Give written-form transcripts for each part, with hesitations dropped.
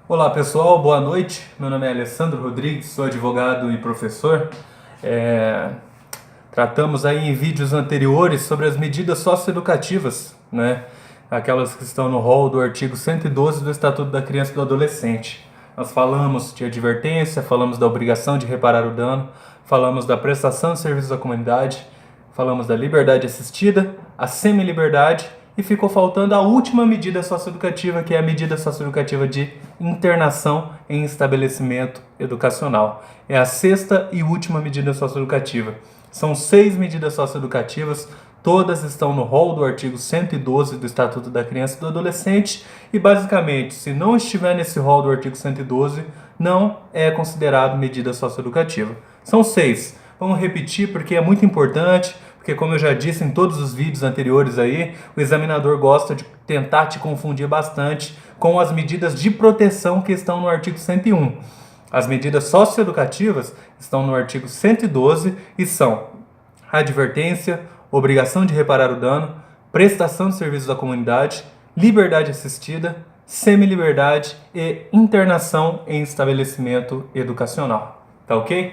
Olá pessoal, boa noite. Meu nome é Alessandro Rodrigues, sou advogado e professor. É, Tratamos aí em vídeos anteriores sobre as medidas socioeducativas, né? Aquelas que estão no rol do artigo 112 do Estatuto da Criança e do Adolescente. Nós falamos de advertência, falamos da obrigação de reparar o dano, falamos da prestação de serviços à comunidade, falamos da liberdade assistida, a semi-liberdade e ficou faltando a última medida socioeducativa, que é a medida socioeducativa de internação em estabelecimento educacional. É a sexta e última medida socioeducativa. São 6 medidas socioeducativas, todas estão no rol do artigo 112 do Estatuto da Criança e do Adolescente e, basicamente, se não estiver nesse rol do artigo 112, não é considerado medida socioeducativa. São 6. Vamos repetir porque é muito importante, porque como eu já disse em todos os vídeos anteriores aí, o examinador gosta de tentar te confundir bastante com as medidas de proteção que estão no artigo 101. As medidas socioeducativas estão no artigo 112 e são advertência, obrigação de reparar o dano, prestação de serviços à comunidade, liberdade assistida, semi-liberdade e internação em estabelecimento educacional. Tá ok?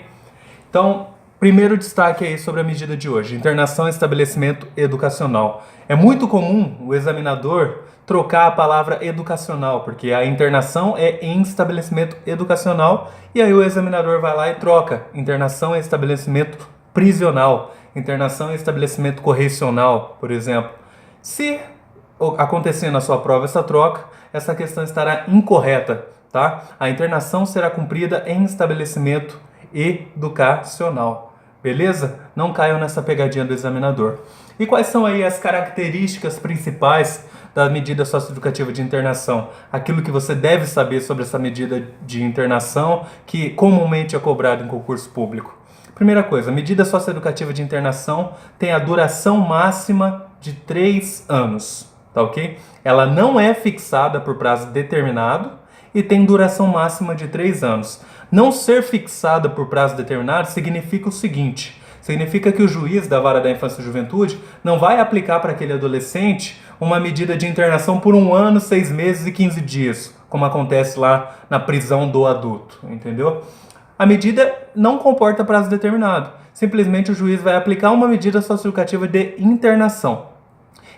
Então, primeiro destaque aí sobre a medida de hoje, internação em estabelecimento educacional. É muito comum o examinador trocar a palavra educacional, porque a internação é em estabelecimento educacional, e aí o examinador vai lá e troca internação em estabelecimento prisional, internação em estabelecimento correcional, por exemplo. Se acontecer na sua prova essa troca, essa questão estará incorreta, tá? A internação será cumprida em estabelecimento educacional. Beleza? Não caiam nessa pegadinha do examinador. E quais são aí as características principais da medida socioeducativa de internação? Aquilo que você deve saber sobre essa medida de internação que comumente é cobrado em concurso público. Primeira coisa, a medida socioeducativa de internação tem a duração máxima de 3 anos, tá ok? Ela não é fixada por prazo determinado e tem duração máxima de 3 anos. Não ser fixada por prazo determinado significa o seguinte: significa que o juiz da Vara da Infância e Juventude não vai aplicar para aquele adolescente uma medida de internação por 1 ano, 6 meses e 15 dias, como acontece lá na prisão do adulto, entendeu? A medida não comporta prazo determinado. Simplesmente o juiz vai aplicar uma medida socioeducativa de internação.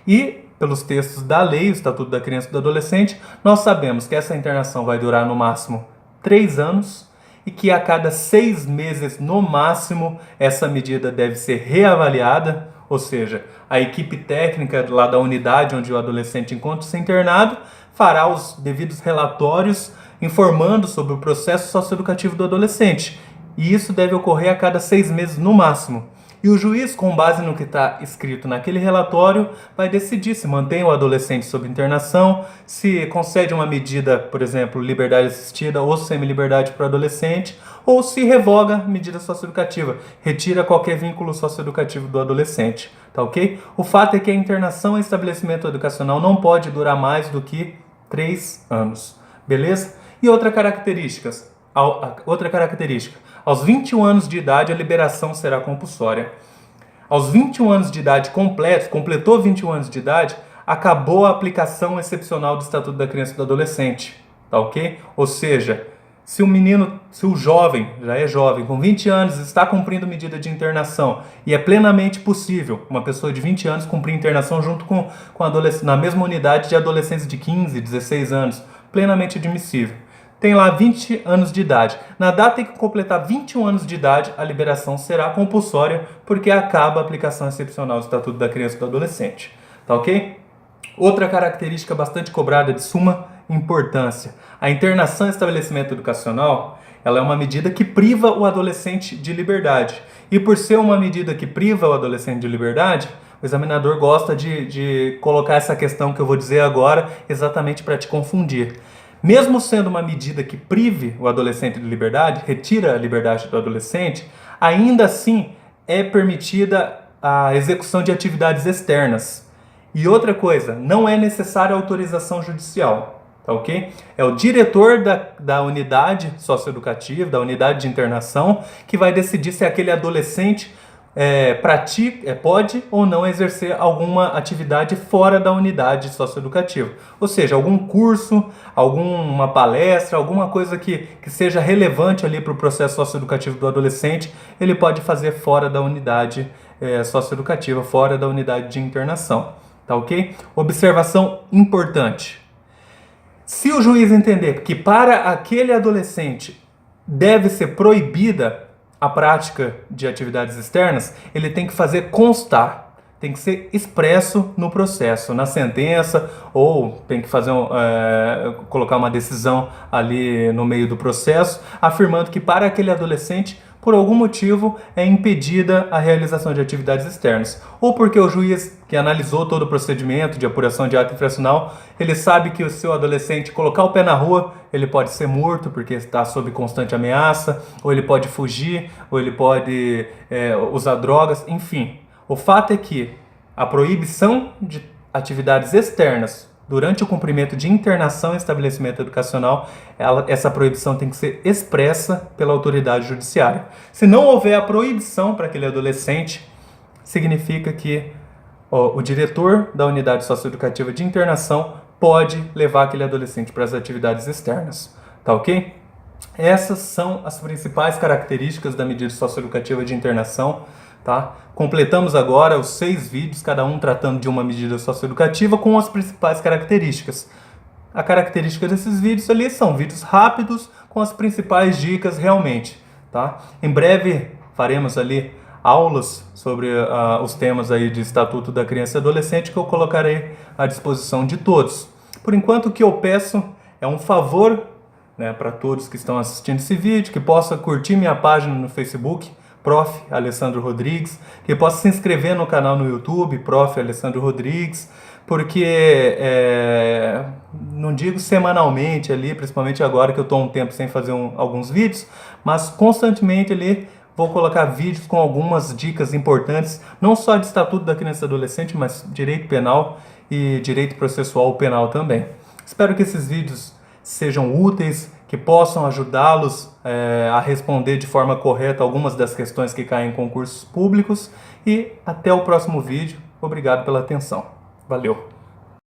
E, pelos textos da lei, o Estatuto da Criança e do Adolescente, nós sabemos que essa internação vai durar no máximo 3 anos e que a cada 6 meses, no máximo, essa medida deve ser reavaliada, ou seja, a equipe técnica lá da unidade onde o adolescente encontra-se internado fará os devidos relatórios informando sobre o processo socioeducativo do adolescente. E isso deve ocorrer a cada 6 meses no máximo. E o juiz, com base no que está escrito naquele relatório, vai decidir se mantém o adolescente sob internação, se concede uma medida, por exemplo, liberdade assistida ou semi-liberdade para o adolescente, ou se revoga a medida socioeducativa, retira qualquer vínculo socioeducativo do adolescente, tá ok? O fato é que a internação em estabelecimento educacional não pode durar mais do que 3 anos, beleza? E outra característica, aos 21 anos de idade a liberação será compulsória. Aos 21 anos de idade completou 21 anos de idade, acabou a aplicação excepcional do Estatuto da Criança e do Adolescente, tá ok? Ou seja, se o jovem, já é jovem, com 20 anos, está cumprindo medida de internação, e é plenamente possível uma pessoa de 20 anos cumprir internação junto com na mesma unidade de adolescentes de 15, 16 anos, plenamente admissível. Tem lá 20 anos de idade. Na data em que completar 21 anos de idade, a liberação será compulsória, porque acaba a aplicação excepcional do Estatuto da Criança e do Adolescente. Tá ok? Outra característica bastante cobrada de suma importância. A internação em estabelecimento educacional, ela é uma medida que priva o adolescente de liberdade. E por ser uma medida que priva o adolescente de liberdade, o examinador gosta de colocar essa questão que eu vou dizer agora exatamente para te confundir. Mesmo sendo uma medida que prive o adolescente de liberdade, retira a liberdade do adolescente, ainda assim é permitida a execução de atividades externas. E outra coisa, não é necessária autorização judicial, tá ok? É o diretor da unidade socioeducativa, da unidade de internação, que vai decidir se aquele adolescente pode ou não exercer alguma atividade fora da unidade socioeducativa. Ou seja, algum curso, alguma palestra, alguma coisa que seja relevante ali para o processo socioeducativo do adolescente, ele pode fazer fora da unidade socioeducativa, fora da unidade de internação. Tá ok? Observação importante. Se o juiz entender que para aquele adolescente deve ser proibida a prática de atividades externas, ele tem que fazer constar, tem que ser expresso no processo, na sentença, ou tem que fazer colocar uma decisão ali no meio do processo, afirmando que para aquele adolescente, por algum motivo, é impedida a realização de atividades externas. Ou porque o juiz que analisou todo o procedimento de apuração de ato infracional, ele sabe que o seu adolescente colocar o pé na rua, ele pode ser morto porque está sob constante ameaça, ou ele pode fugir, ou ele pode usar drogas, enfim. O fato é que a proibição de atividades externas durante o cumprimento de internação em estabelecimento educacional, essa proibição tem que ser expressa pela autoridade judiciária. Se não houver a proibição para aquele adolescente, significa que o diretor da unidade socioeducativa de internação pode levar aquele adolescente para as atividades externas. Tá ok? Essas são as principais características da medida socioeducativa de internação. Tá? Completamos agora os 6 vídeos, cada um tratando de uma medida socioeducativa com as principais características. A característica desses vídeos ali são vídeos rápidos com as principais dicas realmente. Tá? Em breve faremos ali aulas sobre os temas aí de Estatuto da Criança e Adolescente que eu colocarei à disposição de todos. Por enquanto o que eu peço é um favor, né, para todos que estão assistindo esse vídeo, que possa curtir minha página no Facebook, Prof. Alessandro Rodrigues, que possa se inscrever no canal no YouTube, Prof. Alessandro Rodrigues, porque, não digo semanalmente ali, principalmente agora que eu estou um tempo sem fazer alguns vídeos, mas constantemente ali vou colocar vídeos com algumas dicas importantes, não só de Estatuto da Criança e Adolescente, mas direito penal e direito processual penal também. Espero que esses vídeos sejam úteis, que possam ajudá-los a responder de forma correta algumas das questões que caem em concursos públicos. E até o próximo vídeo. Obrigado pela atenção. Valeu!